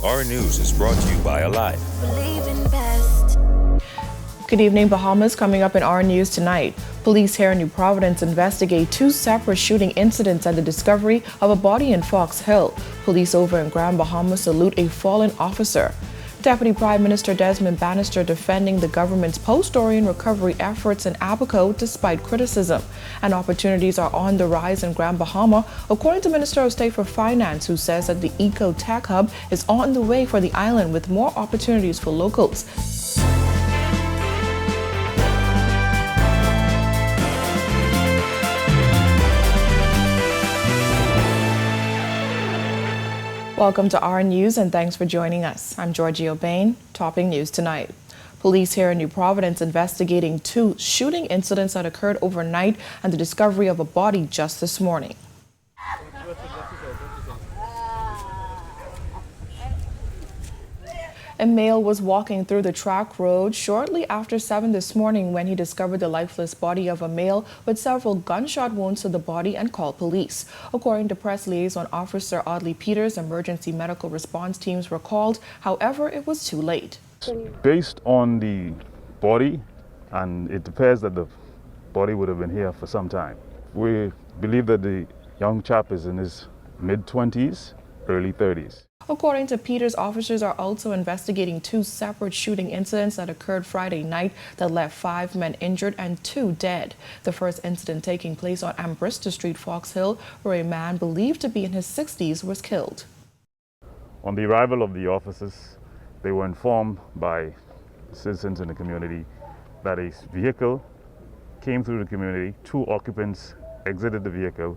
Our News is brought to you by Alive. Good evening, Bahamas. Coming up in our news tonight. Police here in New Providence investigate two separate shooting incidents and the discovery of a body in Fox Hill. Police over in Grand Bahama salute a fallen officer. Deputy Prime Minister Desmond Bannister defending the government's post-Dorian recovery efforts in Abaco despite criticism. And opportunities are on the rise in Grand Bahama, according to Minister of State for Finance, who says that the Eco Tech Hub is on the way for the island with more opportunities for locals. Welcome to our news and thanks for joining us. I'm Georgie O'Bain, topping news tonight. Police here in New Providence investigating two shooting incidents that occurred overnight and the discovery of a body just this morning. A male was walking through the track road shortly after 7 this morning when he discovered the lifeless body of a male with several gunshot wounds to the body and called police. According to Press Liaison Officer Audley Peters, emergency medical response teams were called. However, it was too late. Based on the body, and it appears that the body would have been here for some time. We believe that the young chap is in his mid-20s, early 30s. According to Peters, officers are also investigating two separate shooting incidents that occurred Friday night that left 5 men injured and 2 dead. The first incident taking place on Ambrista Street, Fox Hill, where a man believed to be in his 60s was killed. On the arrival of the officers, they were informed by citizens in the community that a vehicle came through the community. 2 occupants exited the vehicle,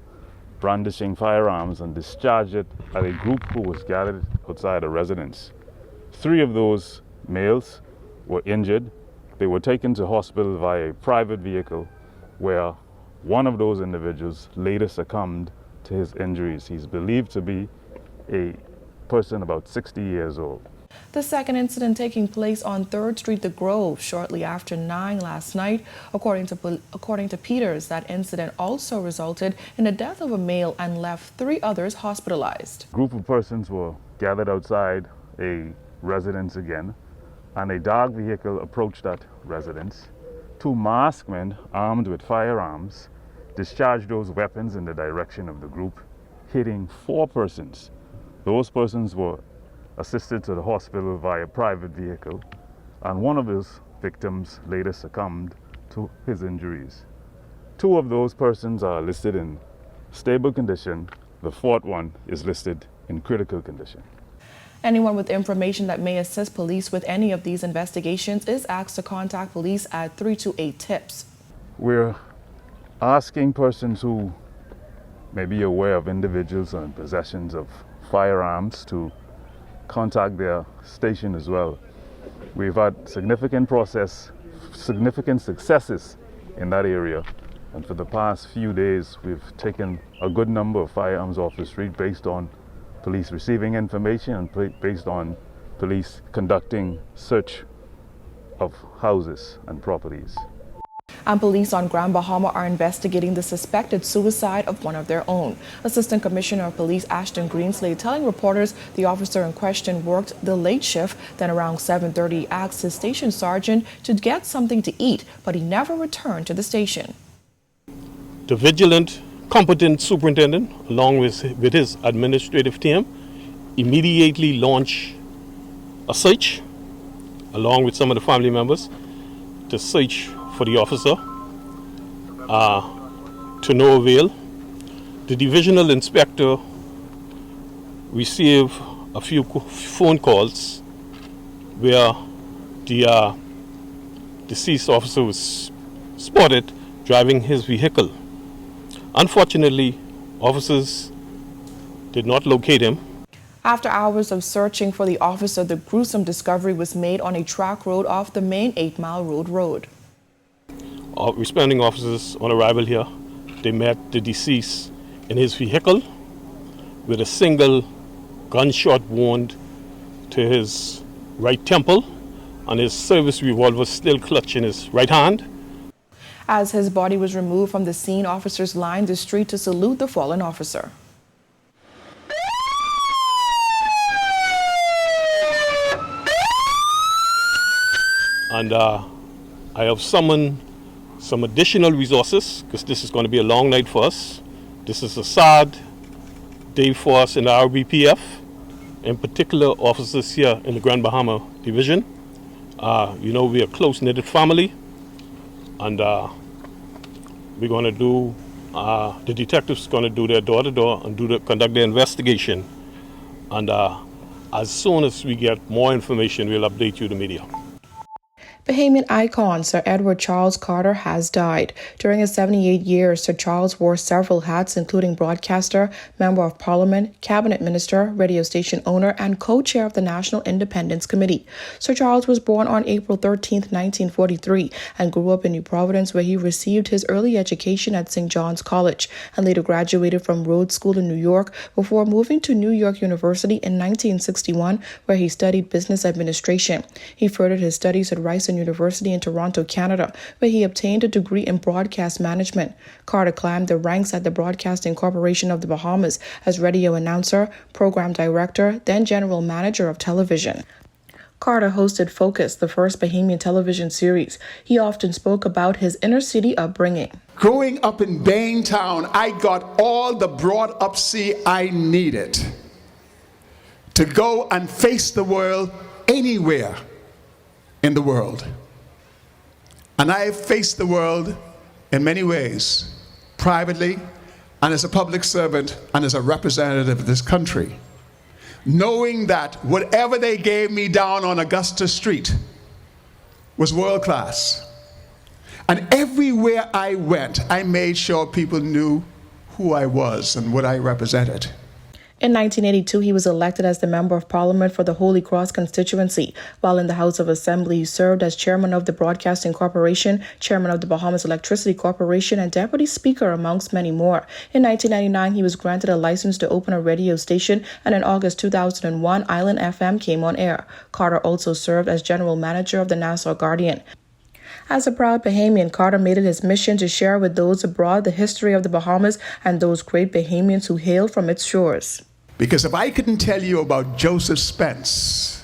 brandishing firearms, and discharged it at a group who was gathered outside a residence. 3 of those males were injured. They were taken to hospital via a private vehicle, where one of those individuals later succumbed to his injuries. He's believed to be a person about 60 years old. The second incident taking place on 3rd Street, The Grove, shortly after 9 last night. According to Peters, that incident also resulted in the death of a male and left 3 others hospitalized. A group of persons were gathered outside a residence again, and a dark vehicle approached that residence. 2 masked men armed with firearms discharged those weapons in the direction of the group, hitting 4 persons. Those persons were assisted to the hospital via private vehicle, and one of his victims later succumbed to his injuries. 2 of those persons are listed in stable condition. The 4th one is listed in critical condition. Anyone with information that may assist police with any of these investigations is asked to contact police at 328-TIPS. We're asking persons who may be aware of individuals in possession of firearms to contact their station as well. We've had significant successes in that area, and for the past few days we've taken a good number of firearms off the street based on police receiving information and based on police conducting search of houses and properties. And police on Grand Bahama are investigating the suspected suicide of one of their own. Assistant Commissioner of Police Ashton Greenslade telling reporters the officer in question worked the late shift, then around 7:30 asked his station sergeant to get something to eat, but he never returned to the station. The vigilant, competent superintendent, along with his administrative team, immediately launched a search, along with some of the family members, to search for the officer, to no avail. The divisional inspector received a few phone calls where the deceased officer was spotted driving his vehicle. Unfortunately, officers did not locate him. After hours of searching for the officer, the gruesome discovery was made on a track road off the main 8 Mile Road. Responding officers on arrival here, they met the deceased in his vehicle with a single gunshot wound to his right temple, and his service revolver still clutched in his right hand. As his body was removed from the scene, officers lined the street to salute the fallen officer. And I have summoned some additional resources because this is going to be a long night for us. This is a sad day for us in the RBPF, in particular officers here in the Grand Bahama Division. You know, we're a close-knitted family, and we're going to do, the detectives going to do their door-to-door and conduct their investigation. And as soon as we get more information, we'll update you, the media. Bahamian icon Sir Edward Charles Carter has died. During his 78 years, Sir Charles wore several hats, including broadcaster, member of parliament, cabinet minister, radio station owner, and co-chair of the National Independence Committee. Sir Charles was born on April 13, 1943, and grew up in New Providence, where he received his early education at St. John's College and later graduated from Rhodes School in New York before moving to New York University in 1961, where he studied business administration. He furthered his studies at Rice University in Toronto, Canada, where he obtained a degree in broadcast management. Carter climbed the ranks at the Broadcasting Corporation of the Bahamas as radio announcer, program director, then general manager of television. Carter hosted Focus, the first Bahamian television series. He often spoke about his inner-city upbringing. Growing up in Baintown, I got all the brought-up see I needed to go and face the world anywhere in the world. And I have faced the world in many ways, privately, and as a public servant, and as a representative of this country, knowing that whatever they gave me down on Augusta Street was world class. And everywhere I went, I made sure people knew who I was and what I represented. In 1982, he was elected as the Member of Parliament for the Holy Cross constituency. While in the House of Assembly, he served as Chairman of the Broadcasting Corporation, Chairman of the Bahamas Electricity Corporation, and Deputy Speaker, amongst many more. In 1999, he was granted a license to open a radio station, and in August 2001, Island FM came on air. Carter also served as General Manager of the Nassau Guardian. As a proud Bahamian, Carter made it his mission to share with those abroad the history of the Bahamas and those great Bahamians who hailed from its shores. Because if I couldn't tell you about Joseph Spence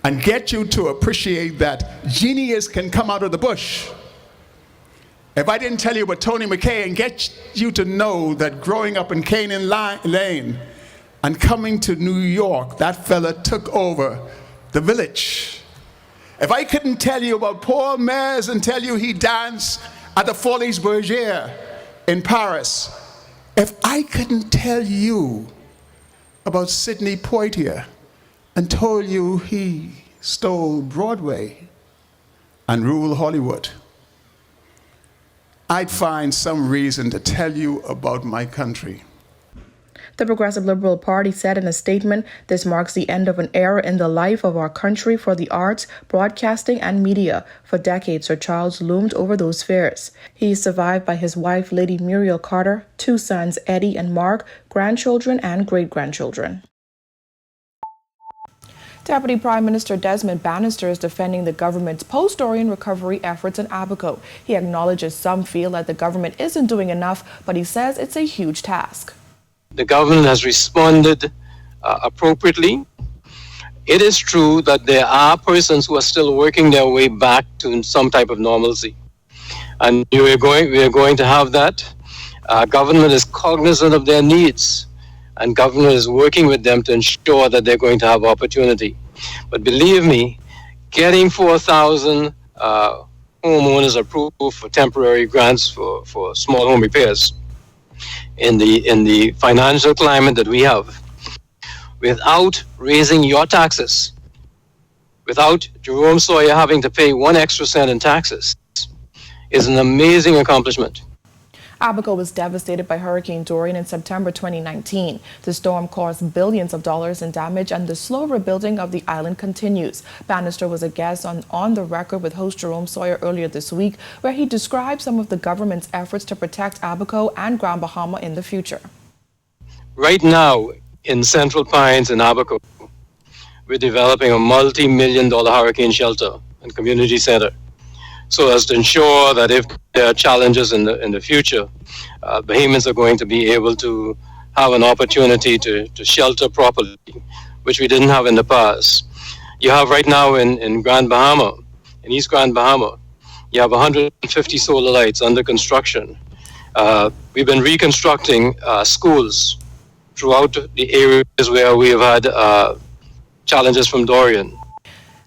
and get you to appreciate that genius can come out of the bush, if I didn't tell you about Tony McKay and get you to know that growing up in Canaan Lane and coming to New York, that fella took over the village. If I couldn't tell you about Paul Mers and tell you he danced at the Folies Bergère in Paris, if I couldn't tell you about Sidney Poitier and told you he stole Broadway and ruled Hollywood, I'd find some reason to tell you about my country. The Progressive Liberal Party said in a statement, "This marks the end of an era in the life of our country for the arts, broadcasting, and media." For decades, Sir Charles loomed over those spheres. He is survived by his wife, Lady Muriel Carter, two sons, Eddie and Mark, grandchildren, and great-grandchildren. Deputy Prime Minister Desmond Bannister is defending the government's post-Dorian recovery efforts in Abaco. He acknowledges some feel that the government isn't doing enough, but he says it's a huge task. The government has responded appropriately. It is true that there are persons who are still working their way back to some type of normalcy. And we are going to have that. Government is cognizant of their needs, and government is working with them to ensure that they're going to have opportunity. But believe me, getting 4,000 homeowners approved for temporary grants for small home repairs in the financial climate that we have, without raising your taxes, without Jerome Sawyer having to pay 1 extra cent in taxes, is an amazing accomplishment. Abaco was devastated by Hurricane Dorian in September 2019. The storm caused billions of dollars in damage, and the slow rebuilding of the island continues. Bannister was a guest on the record with host Jerome Sawyer earlier this week, where he described some of the government's efforts to protect Abaco and Grand Bahama in the future. Right now, in Central Pines and Abaco, we're developing a multi-million-dollar hurricane shelter and community center, so as to ensure that if there are challenges in the future, Bahamians are going to be able to have an opportunity to shelter properly, which we didn't have in the past. You have right now in Grand Bahama in East Grand Bahama. You have 150 solar lights under construction. We've been reconstructing schools throughout the areas where we have had challenges from Dorian.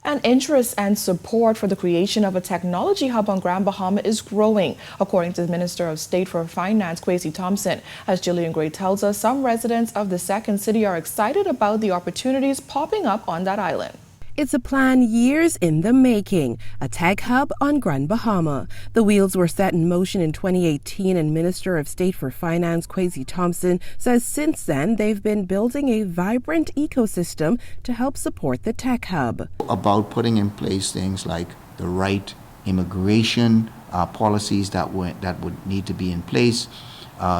And interest and support for the creation of a technology hub on Grand Bahama is growing, according to the Minister of State for Finance, Kwesi Thompson. As Jillian Gray tells us, some residents of the second city are excited about the opportunities popping up on that island. It's a plan years in the making, a tech hub on Grand Bahama. The wheels were set in motion in 2018, and Minister of State for Finance Kwesi Thompson says since then they've been building a vibrant ecosystem to help support the tech hub. About putting in place things like the right immigration policies that would need to be in place.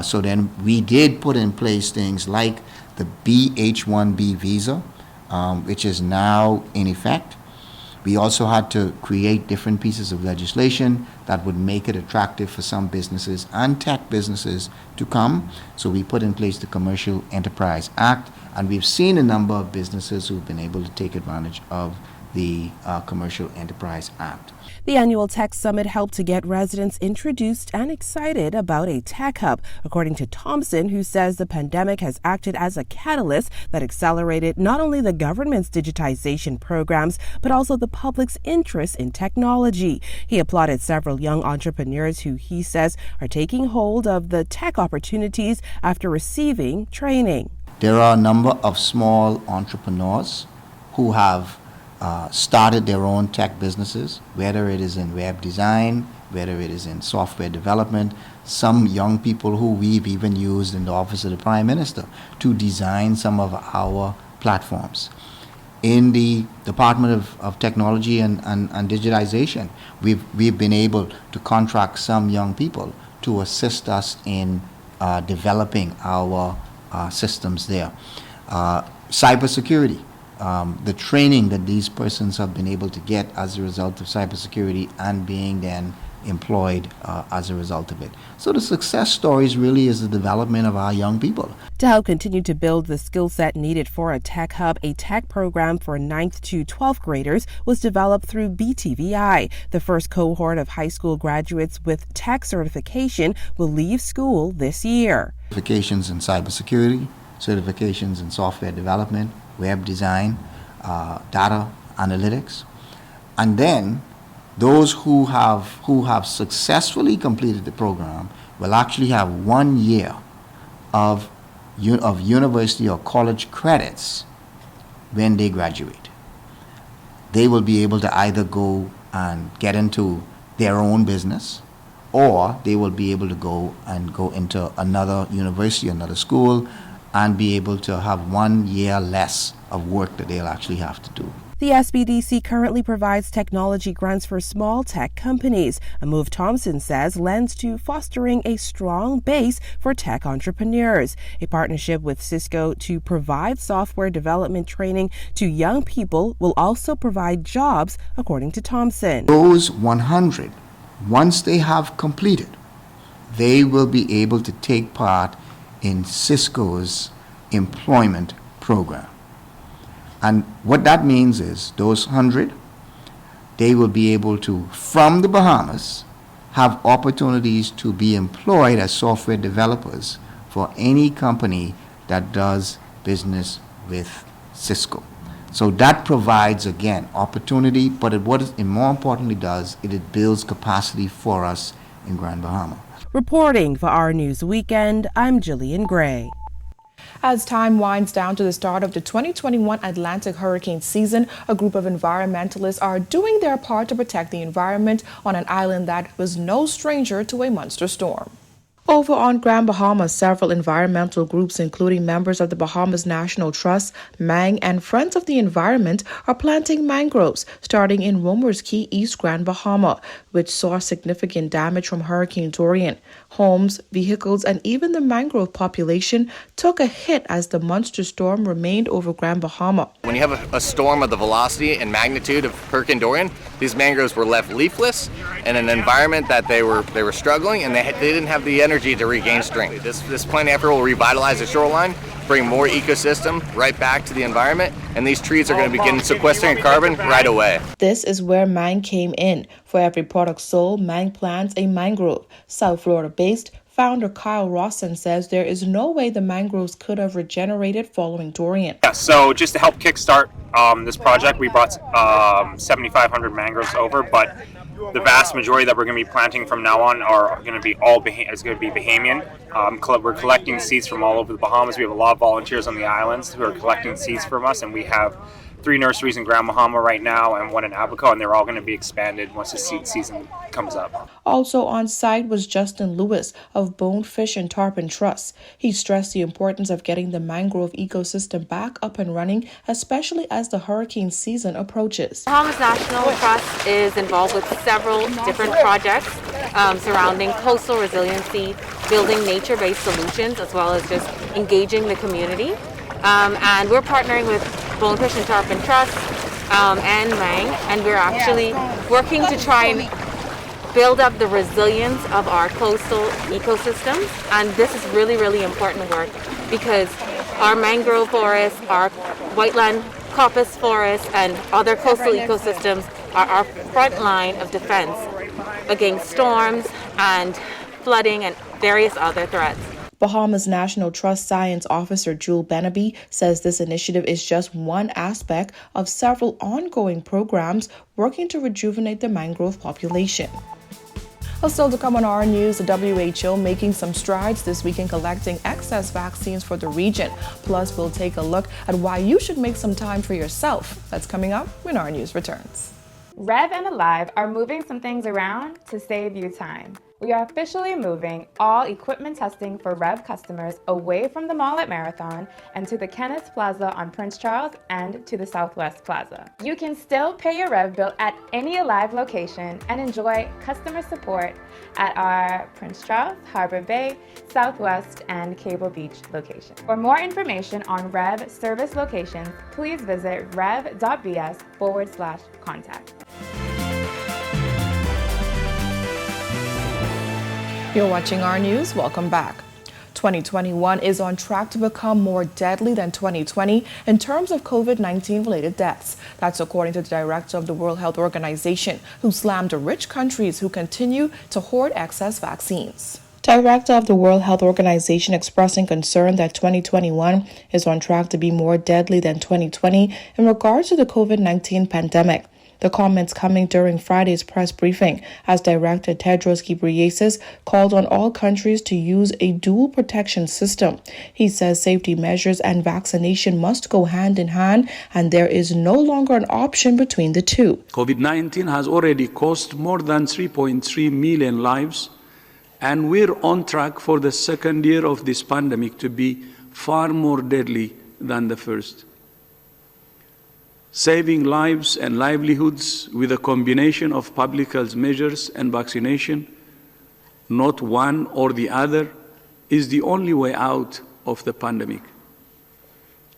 So then we did put in place things like the BH-1B visa, which is now in effect. We also had to create different pieces of legislation that would make it attractive for some businesses and tech businesses to come. So we put in place the Commercial Enterprise Act, and we've seen a number of businesses who've been able to take advantage of the Commercial Enterprise Act. The annual Tech Summit helped to get residents introduced and excited about a tech hub, according to Thompson, who says the pandemic has acted as a catalyst that accelerated not only the government's digitization programs, but also the public's interest in technology. He applauded several young entrepreneurs who he says are taking hold of the tech opportunities after receiving training. There are a number of small entrepreneurs who have started their own tech businesses, whether it is in web design, whether it is in software development. Some young people who we've even used in the Office of the Prime Minister to design some of our platforms. In the Department of Technology and Digitization, we've been able to contract some young people to assist us in developing our systems there. Cybersecurity. The training that these persons have been able to get as a result of cybersecurity and being then employed as a result of it. So the success stories really is the development of our young people. To help continue to build the skill set needed for a tech hub, a tech program for 9th to 12th graders was developed through BTVI. The first cohort of high school graduates with tech certification will leave school this year. Certifications in cybersecurity, certifications in software development, web design, data analytics, and then those who have successfully completed the program will actually have 1 year of university or college credits when they graduate. They will be able to either go and get into their own business, or they will be able to go into another university, another school, and be able to have 1 year less of work that they'll actually have to do. The SBDC currently provides technology grants for small tech companies, a move Thompson says lends to fostering a strong base for tech entrepreneurs. A partnership with Cisco to provide software development training to young people will also provide jobs, according to Thompson. Those 100, once they have completed, they will be able to take part in Cisco's employment program. And what that means is those 100, they will be able to, from the Bahamas, have opportunities to be employed as software developers for any company that does business with Cisco. So that provides, again, opportunity, but what it more importantly does, it builds capacity for us in Grand Bahama. Reporting for our News Weekend, I'm Jillian Gray. As time winds down to the start of the 2021 Atlantic hurricane season, a group of environmentalists are doing their part to protect the environment on an island that was no stranger to a monster storm. Over on Grand Bahama, several environmental groups, including members of the Bahamas National Trust, MANG, and Friends of the Environment, are planting mangroves, starting in Romer's Key, East Grand Bahama, which saw significant damage from Hurricane Dorian. Homes, vehicles, and even the mangrove population took a hit as the monster storm remained over Grand Bahama. When you have a storm of the velocity and magnitude of Hurricane Dorian, these mangroves were left leafless in an environment that they were struggling, and they didn't have the energy to regain strength. This plant effort will revitalize the shoreline, bring more ecosystem right back to the environment, and these trees are going to begin sequestering carbon right away. This is where Mang came in. For every product sold, Mang plants a mangrove. South Florida-based founder Kyle Rawson says there is no way the mangroves could have regenerated following Dorian. Yeah, so just to help kickstart this project, we brought 7,500 mangroves over, but the vast majority that we're going to be planting from now on are going to be Bahamian. We're collecting seeds from all over the Bahamas. We have a lot of volunteers on the islands who are collecting seeds from us, and we have 3 nurseries in Grand Bahama right now and 1 in Abaco, and they're all going to be expanded once the seed season comes up. Also on site was Justin Lewis of Bonefish and Tarpon Trust. He stressed the importance of getting the mangrove ecosystem back up and running, especially as the hurricane season approaches. Bahamas National Trust is involved with several different projects surrounding coastal resiliency, building nature-based solutions, as well as just engaging the community. And we're partnering with Bonefish and Tarpon Trust and Mang, and we're actually working to try and build up the resilience of our coastal ecosystems. And this is really, really important work because our mangrove forests, our whiteland coppice forests, and other coastal ecosystems are our front line of defense against storms and flooding and various other threats. Bahamas National Trust Science Officer Jewel Benaby says this initiative is just one aspect of several ongoing programs working to rejuvenate the mangrove population. Still to come on our news, the WHO making some strides this week in collecting excess vaccines for the region. Plus, we'll take a look at why you should make some time for yourself. That's coming up when our news returns. Rev and Alive are moving some things around to save you time. We are officially moving all equipment testing for Rev customers away from the mall at Marathon and to the Kenneth Plaza on Prince Charles and to the Southwest Plaza. You can still pay your Rev bill at any Alive location and enjoy customer support at our Prince Charles, Harbor Bay, Southwest, and Cable Beach locations. For more information on Rev service locations, please visit rev.bs/contact. You're watching our news. Welcome back. 2021 is on track to become more deadly than 2020 in terms of COVID-19 related deaths. That's according to the director of the World Health Organization, who slammed rich countries who continue to hoard excess vaccines. Director of the World Health Organization expressing concern that 2021 is on track to be more deadly than 2020 in regards to the COVID-19 pandemic. The comments coming during Friday's press briefing as Director Tedros Ghebreyesus called on all countries to use a dual protection system. He says safety measures and vaccination must go hand in hand, and there is no longer an option between the two. COVID-19 has already cost more than 3.3 million lives, and we're on track for the second year of this pandemic to be far more deadly than the first. Saving lives and livelihoods with a combination of public health measures and vaccination, not one or the other, is the only way out of the pandemic.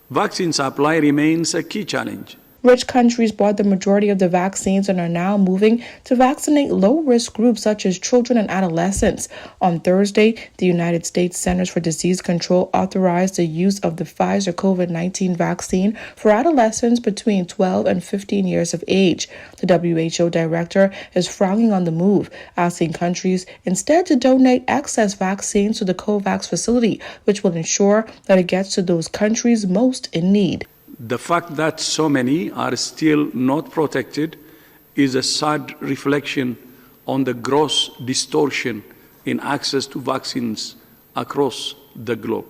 Vaccine supply remains a key challenge. Rich countries bought the majority of the vaccines and are now moving to vaccinate low-risk groups such as children and adolescents. On Thursday, the United States Centers for Disease Control authorized the use of the Pfizer COVID-19 vaccine for adolescents between 12 and 15 years of age. The WHO director is frowning on the move, asking countries instead to donate excess vaccines to the COVAX facility, which will ensure that it gets to those countries most in need. The fact that so many are still not protected is a sad reflection on the gross distortion in access to vaccines across the globe.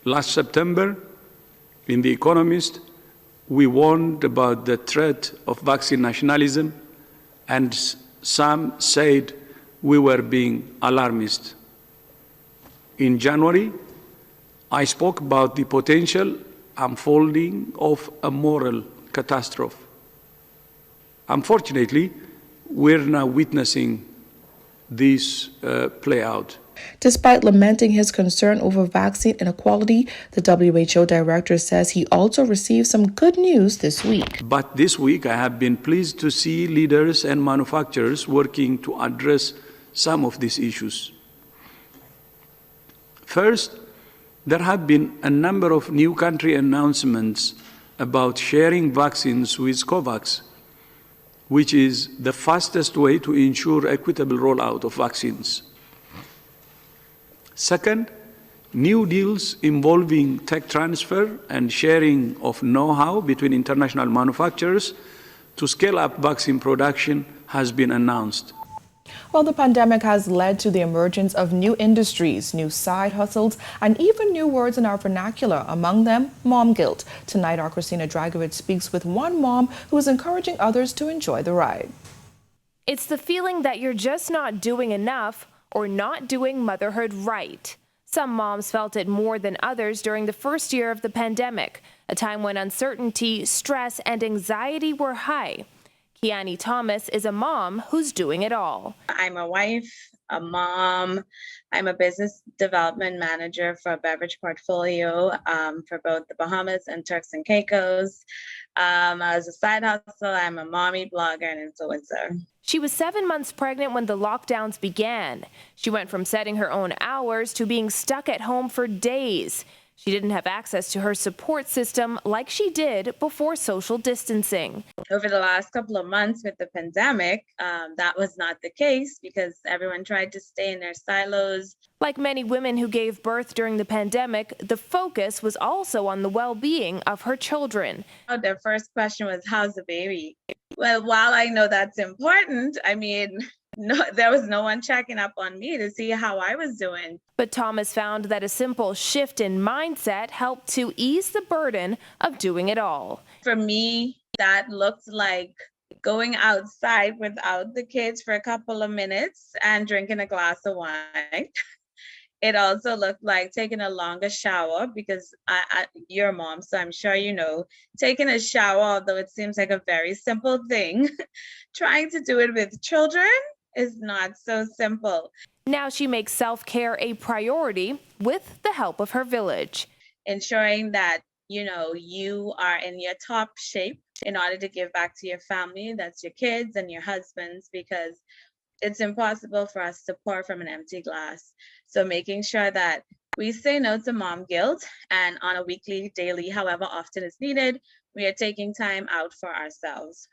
Last September, in The Economist, we warned about the threat of vaccine nationalism, and some said we were being alarmist. In January, I spoke about the potential unfolding of a moral catastrophe. Unfortunately, we're now witnessing this play out. Despite lamenting his concern over vaccine inequality, the WHO director says he also received some good news this week. But this week, I have been pleased to see leaders and manufacturers working to address some of these issues. First, there have been a number of new country announcements about sharing vaccines with COVAX, which is the fastest way to ensure equitable rollout of vaccines. Second, new deals involving tech transfer and sharing of know-how between international manufacturers to scale up vaccine production has been announced. Well, the pandemic has led to the emergence of new industries, new side hustles, and even new words in our vernacular, among them mom guilt. Tonight, our Christina Dragovich speaks with one mom who is encouraging others to enjoy the ride. It's the feeling that you're just not doing enough or not doing motherhood right. Some moms felt it more than others during the first year of the pandemic, a time when uncertainty, stress, and anxiety were high. Kiani Thomas is a mom who's doing it all. I'm a wife, a mom. I'm a business development manager for a beverage portfolio for both the Bahamas and Turks and Caicos. As a side hustle, I'm a mommy, blogger, and influencer. She was 7 months pregnant when the lockdowns began. She went from setting her own hours to being stuck at home for days. She didn't have access to her support system like she did before social distancing. Over the last couple of months with the pandemic, that was not the case because everyone tried to stay in their silos. Like many women who gave birth during the pandemic, the focus was also on the well-being of her children. Their first question was, how's the baby? Well, while I know that's important, no, there was no one checking up on me to see how I was doing. But Thomas found that a simple shift in mindset helped to ease the burden of doing it all. For me, that looked like going outside without the kids for a couple of minutes and drinking a glass of wine. It also looked like taking a longer shower because you're a mom, so I'm sure you know, taking a shower, although it seems like a very simple thing, trying to do it with children is not so simple. Now she makes self-care a priority with the help of her village. Ensuring that, you are in your top shape in order to give back to your family, that's your kids and your husbands, because it's impossible for us to pour from an empty glass. So making sure that we say no to mom guilt, and on a weekly, daily, however often it's needed, we are taking time out for ourselves.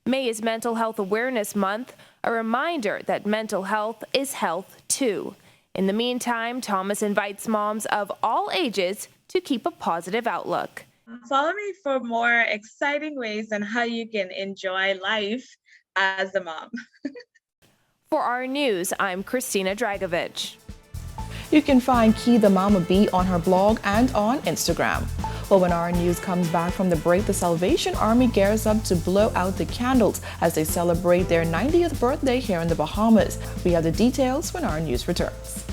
May is Mental Health Awareness Month, a reminder that mental health is health too. In the meantime, Thomas invites moms of all ages to keep a positive outlook. Follow me for more exciting ways on how you can enjoy life as a mom. For our news, I'm Christina Dragovich. You can find Key the Mama Bee on her blog and on Instagram. Well, when our news comes back from the break, the Salvation Army gears up to blow out the candles as they celebrate their 90th birthday here in the Bahamas. We have the details when our news returns.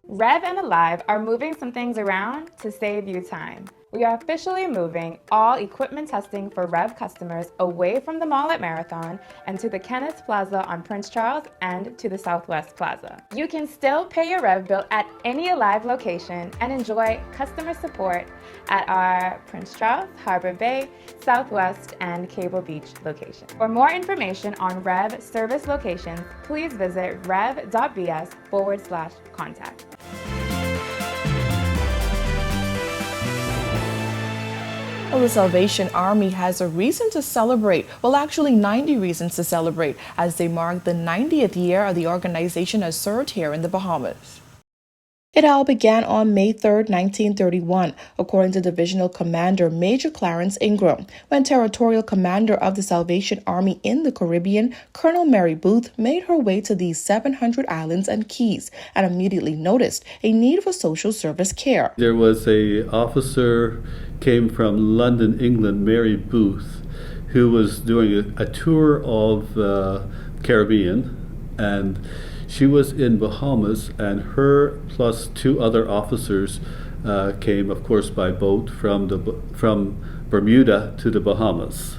Rev and Alive are moving some things around to save you time. We are officially moving all equipment testing for Rev customers away from the mall at Marathon and to the Kenneth Plaza on Prince Charles and to the Southwest Plaza. You can still pay your Rev bill at any Alive location and enjoy customer support at our Prince Charles, Harbor Bay, Southwest, and Cable Beach locations. For more information on Rev service locations, please visit rev.bs/contact. Well, the Salvation Army has a reason to celebrate. Well, actually 90 reasons to celebrate as they mark the 90th year of the organization has served here in the Bahamas. It all began on May 3, 1931, according to Divisional Commander Major Clarence Ingram, when Territorial Commander of the Salvation Army in the Caribbean, Colonel Mary Booth, made her way to these 700 islands and keys and immediately noticed a need for social service care. There was an officer came from London, England, Mary Booth, who was doing a tour of the Caribbean, and she was in Bahamas, and her plus 2 other officers came, of course, by boat from Bermuda to the Bahamas.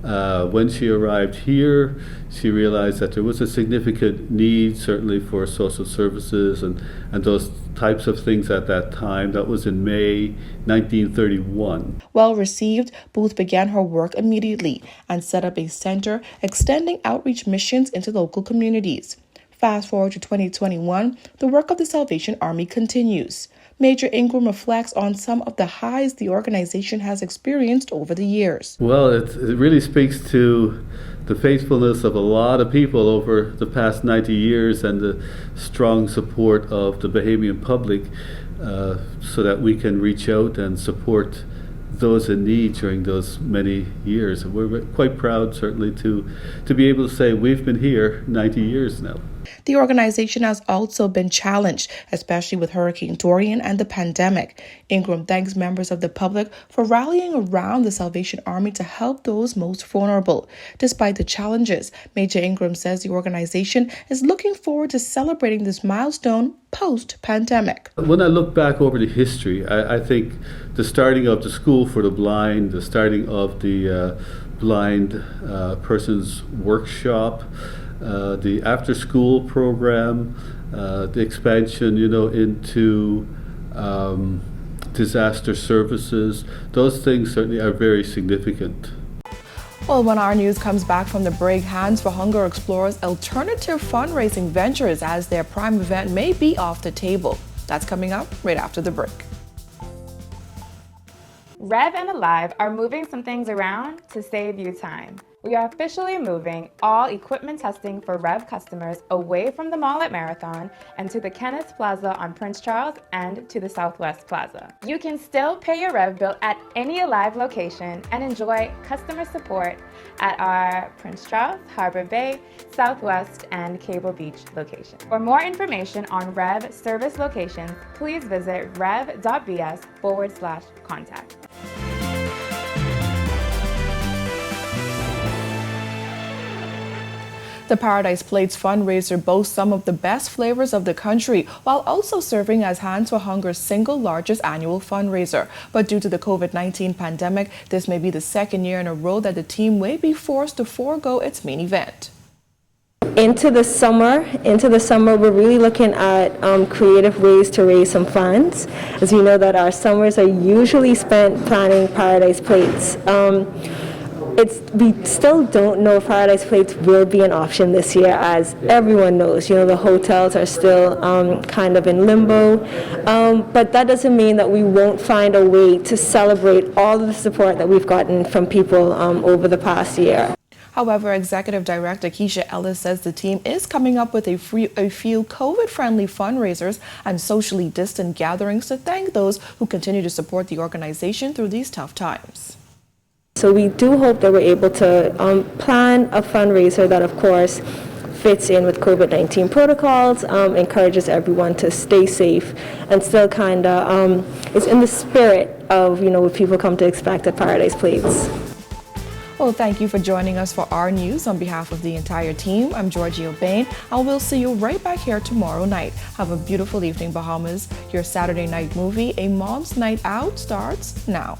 When she arrived here, she realized that there was a significant need, certainly for social services and those types of things at that time. That was in May 1931. Well received, Booth began her work immediately and set up a center extending outreach missions into local communities. Fast forward to 2021, the work of the Salvation Army continues. Major Ingram reflects on some of the highs the organization has experienced over the years. Well, it really speaks to the faithfulness of a lot of people over the past 90 years and the strong support of the Bahamian public so that we can reach out and support those in need during those many years. And we're quite proud, certainly, to be able to say we've been here 90 years now. The organization has also been challenged, especially with Hurricane Dorian and the pandemic. Ingram thanks members of the public for rallying around the Salvation Army to help those most vulnerable. Despite the challenges, Major Ingram says the organization is looking forward to celebrating this milestone post-pandemic. When I look back over the history, I think the starting of the School for the Blind, the starting of the Blind Persons Workshop, the after-school program, the expansion, into disaster services, those things certainly are very significant. Well, when our news comes back from the break, Hands for Hunger explores alternative fundraising ventures as their prime event may be off the table. That's coming up right after the break. Rev and Alive are moving some things around to save you time. We are officially moving all equipment testing for Rev customers away from the mall at Marathon and to the Kenneth Plaza on Prince Charles and to the Southwest Plaza. You can still pay your Rev bill at any Alive location and enjoy customer support at our Prince Charles, Harbor Bay, Southwest, and Cable Beach locations. For more information on Rev service locations, please visit rev.bs/contact. The Paradise Plates fundraiser boasts some of the best flavors of the country, while also serving as Hands for Hunger's single largest annual fundraiser. But due to the COVID-19 pandemic, this may be the second year in a row that the team may be forced to forego its main event. Into the summer, we're really looking at creative ways to raise some funds. As we know that our summers are usually spent planning Paradise Plates. We still don't know if Paradise Plates will be an option this year, as everyone knows. The hotels are still kind of in limbo, but that doesn't mean that we won't find a way to celebrate all of the support that we've gotten from people over the past year. However, Executive Director Keisha Ellis says the team is coming up with a few COVID-friendly fundraisers and socially distant gatherings to thank those who continue to support the organization through these tough times. So we do hope that we're able to plan a fundraiser that, of course, fits in with COVID-19 protocols, encourages everyone to stay safe, and still kind of is in the spirit of, what people come to expect at Paradise Plates. Well, thank you for joining us for our news. On behalf of the entire team, I'm Georgie O'Bain, and we'll see you right back here tomorrow night. Have a beautiful evening, Bahamas. Your Saturday night movie, A Mom's Night Out, starts now.